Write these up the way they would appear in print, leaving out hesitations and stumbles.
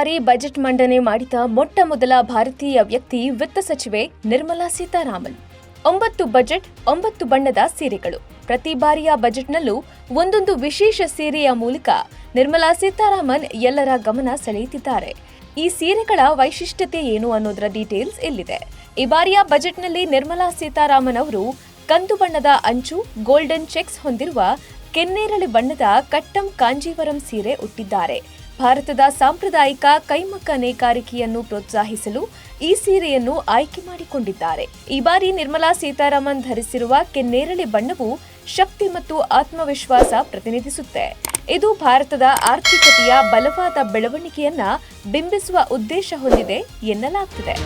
ಬಾರಿ ಬಜೆಟ್ ಮಂಡನೆ ಮಾಡಿದ ಮೊಟ್ಟ ಮೊದಲ ಭಾರತೀಯ ವ್ಯಕ್ತಿ ವಿತ್ತ ಸಚಿವೆ ನಿರ್ಮಲಾ ಸೀತಾರಾಮನ್. 9 ಬಜೆಟ್, 9 ಬಣ್ಣದ ಸೀರೆಗಳು. ಪ್ರತಿ ಬಾರಿಯ ಬಜೆಟ್ನಲ್ಲೂ ಒಂದೊಂದು ವಿಶೇಷ ಸೀರೆಯ ಮೂಲಕ ನಿರ್ಮಲಾ ಸೀತಾರಾಮನ್ ಎಲ್ಲರ ಗಮನ ಸೆಳೆಯುತ್ತಿದ್ದಾರೆ. ಈ ಸೀರೆಗಳ ವೈಶಿಷ್ಟ್ಯತೆ ಏನು ಅನ್ನೋದರ ಡೀಟೇಲ್ಸ್ ಇಲ್ಲಿದೆ. ಈ ಬಾರಿಯ ಬಜೆಟ್ನಲ್ಲಿ ನಿರ್ಮಲಾ ಸೀತಾರಾಮನ್ ಅವರು ಕಂದು ಬಣ್ಣದ ಅಂಚು, ಗೋಲ್ಡನ್ ಚೆಕ್ಸ್ ಹೊಂದಿರುವ ಕೆನ್ನೇರಳೆ ಬಣ್ಣದ ಕಟ್ಟಂ ಕಾಂಜೀವರಂ ಸೀರೆ ಉಟ್ಟಿದ್ದಾರೆ. ಭಾರತದ ಸಾಂಪ್ರದಾಯಿಕ ಕೈಮಗ್ಗ ನೇಕಾರಿಕೆಯನ್ನು ಪ್ರೋತ್ಸಾಹಿಸಲು ಈ ಸೀರೆಯನ್ನು ಆಯ್ಕೆ ಮಾಡಿಕೊಂಡಿದ್ದಾರೆ. ಈ ಬಾರಿ ನಿರ್ಮಲಾ ಸೀತಾರಾಮನ್ ಧರಿಸಿರುವ ಕೆನ್ನೇರಳೆ ಬಣ್ಣವು ಶಕ್ತಿ ಮತ್ತು ಆತ್ಮವಿಶ್ವಾಸ ಪ್ರತಿನಿಧಿಸುತ್ತೆ. ಇದು ಭಾರತದ ಆರ್ಥಿಕತೆಯ ಬಲವಾದ ಬೆಳವಣಿಗೆಯನ್ನ ಬಿಂಬಿಸುವ ಉದ್ದೇಶ ಹೊಂದಿದೆ ಎನ್ನಲಾಗುತ್ತಿದೆ.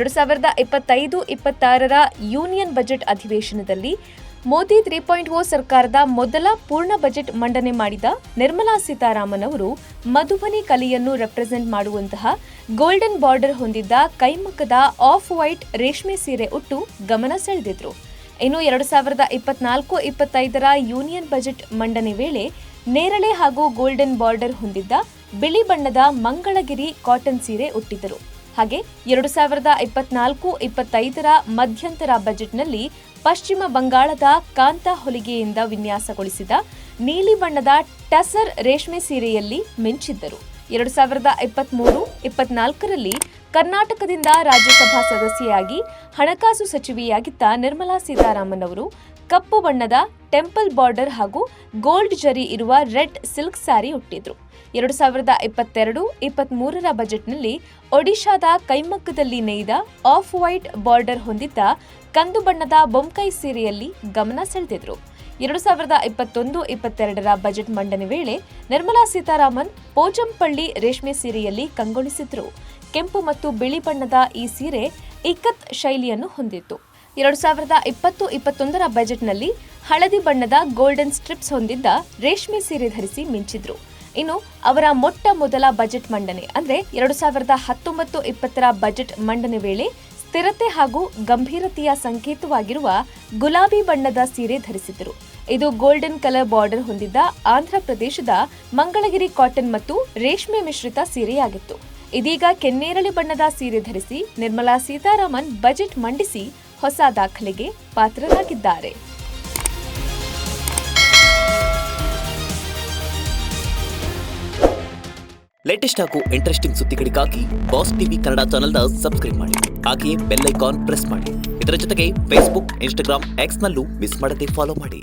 2025-26ರ ಯೂನಿಯನ್ ಬಜೆಟ್ ಅಧಿವೇಶನದಲ್ಲಿ ಮೋದಿ 3.0 ಸರ್ಕಾರದ ಮೊದಲ ಪೂರ್ಣ ಬಜೆಟ್ ಮಂಡನೆ ಮಾಡಿದ ನಿರ್ಮಲಾ ಸೀತಾರಾಮನ್ ಅವರು ಮಧುಬನಿ ಕಲೆಯನ್ನು ರೆಪ್ರೆಸೆಂಟ್ ಮಾಡುವಂತಹ ಗೋಲ್ಡನ್ ಬಾರ್ಡರ್ ಹೊಂದಿದ್ದ ಕೈಮಗ್ಗದ ಆಫ್ ವೈಟ್ ರೇಷ್ಮೆ ಸೀರೆ ಉಟ್ಟು ಗಮನ ಸೆಳೆದಿದ್ರು. ಇನ್ನು 2024-25ರ ಯೂನಿಯನ್ ಬಜೆಟ್ ಮಂಡನೆ ವೇಳೆ ನೇರಳೆ ಹಾಗೂ ಗೋಲ್ಡನ್ ಬಾರ್ಡರ್ ಹೊಂದಿದ್ದ ಬಿಳಿ ಬಣ್ಣದ ಮಂಗಳಗಿರಿ ಕಾಟನ್ ಸೀರೆ ಉಟ್ಟಿದ್ದರು. ಹಾಗೆ 2024-25ರ ಮಧ್ಯಂತರ ಬಜೆಟ್ನಲ್ಲಿ ಪಶ್ಚಿಮ ಬಂಗಾಳದ ಕಾಂತಾ ಹೊಲಿಗೆಯಿಂದ ವಿನ್ಯಾಸಗೊಳಿಸಿದ ನೀಲಿ ಬಣ್ಣದ ಟಸರ್ ರೇಷ್ಮೆ ಸೀರೆಯಲ್ಲಿ ಮಿಂಚಿದ್ದರು. 2023-24ರಲ್ಲಿ ಕರ್ನಾಟಕದಿಂದ ರಾಜ್ಯಸಭಾ ಸದಸ್ಯೆಯಾಗಿ ಹಣಕಾಸು ಸಚಿವೆಯಾಗಿದ್ದ ನಿರ್ಮಲಾ ಸೀತಾರಾಮನ್ ಅವರು ಕಪ್ಪು ಬಣ್ಣದ ಟೆಂಪಲ್ ಬಾರ್ಡರ್ ಹಾಗೂ ಗೋಲ್ಡ್ ಜರಿ ಇರುವ ರೆಡ್ ಸಿಲ್ಕ್ ಸ್ಯಾರಿ ಉಟ್ಟಿದ್ರು. 2022-23ರ ಬಜೆಟ್ನಲ್ಲಿ ಒಡಿಶಾದ ಕೈಮಗ್ಗದಲ್ಲಿ ನೇಯ್ದ ಆಫ್ ವೈಟ್ ಬಾರ್ಡರ್ ಹೊಂದಿದ್ದ ಕಂದು ಬಣ್ಣದ ಬೊಂಕೈ ಸೀರೆಯಲ್ಲಿ ಗಮನ ಸೆಳೆದಿದ್ರು. 2021-22ರ ಬಜೆಟ್ ಮಂಡನೆ ವೇಳೆ ನಿರ್ಮಲಾ ಸೀತಾರಾಮನ್ ಪೋಚಂಪಳ್ಳಿ ರೇಷ್ಮೆ ಸೀರೆಯಲ್ಲಿ ಕಂಗೊಳಿಸಿದ್ರು. ಕೆಂಪು ಮತ್ತು ಬಿಳಿ ಬಣ್ಣದ ಈ ಸೀರೆ ಇಕ್ಕತ್ ಶೈಲಿಯನ್ನು ಹೊಂದಿತ್ತು. 2020-21ರ ಬಜೆಟ್ನಲ್ಲಿ ಹಳದಿ ಬಣ್ಣದ ಗೋಲ್ಡನ್ ಸ್ಟ್ರಿಪ್ಸ್ ಹೊಂದಿದ್ದ ರೇಷ್ಮೆ ಸೀರೆ ಧರಿಸಿ ಮಿಂಚಿದ್ರು. ಇನ್ನು ಅವರ ಮೊಟ್ಟ ಮೊದಲ ಬಜೆಟ್ ಮಂಡನೆ ಅಂದ್ರೆ 2019-20ರ ಬಜೆಟ್ ಮಂಡನೆ ವೇಳೆ ಸ್ಥಿರತೆ ಹಾಗೂ ಗಂಭೀರತೆಯ ಸಂಕೇತವಾಗಿರುವ ಗುಲಾಬಿ ಬಣ್ಣದ ಸೀರೆ ಧರಿಸಿದ್ದರು. ಇದು ಗೋಲ್ಡನ್ ಕಲರ್ ಬಾರ್ಡರ್ ಹೊಂದಿದ್ದ ಆಂಧ್ರ ಪ್ರದೇಶದ ಮಂಗಳಗಿರಿ ಕಾಟನ್ ಮತ್ತು ರೇಷ್ಮೆ ಮಿಶ್ರಿತ ಸೀರೆಯಾಗಿತ್ತು. ಇದೀಗ ಕೆನ್ನೇರಳೆ ಬಣ್ಣದ ಸೀರೆ ಧರಿಸಿ ನಿರ್ಮಲಾ ಸೀತಾರಾಮನ್ ಬಜೆಟ್ ಮಂಡಿಸಿ ಹೊಸ ದಾಖಲೆಗೆ ಪಾತ್ರರಾಗಿದ್ದಾರೆ. ಲೇಟೆಸ್ಟ್ ಹಾಗೂ ಇಂಟ್ರೆಸ್ಟಿಂಗ್ ಸುದ್ದಿಗಳಿಗಾಗಿ ಬಾಸ್ ಟಿವಿ ಕನ್ನಡ ಚಾನೆಲ್ನ ಸಬ್ಸ್ಕ್ರೈಬ್ ಮಾಡಿ. ಹಾಗೆಯೇ ಬೆಲ್ ಐಕಾನ್ ಪ್ರೆಸ್ ಮಾಡಿ. ಇದರ ಜೊತೆಗೆ ಫೇಸ್ಬುಕ್, ಇನ್ಸ್ಟಾಗ್ರಾಮ್, ಎಕ್ಸ್ನಲ್ಲೂ ಮಿಸ್ ಮಾಡದೆ ಫಾಲೋ ಮಾಡಿ.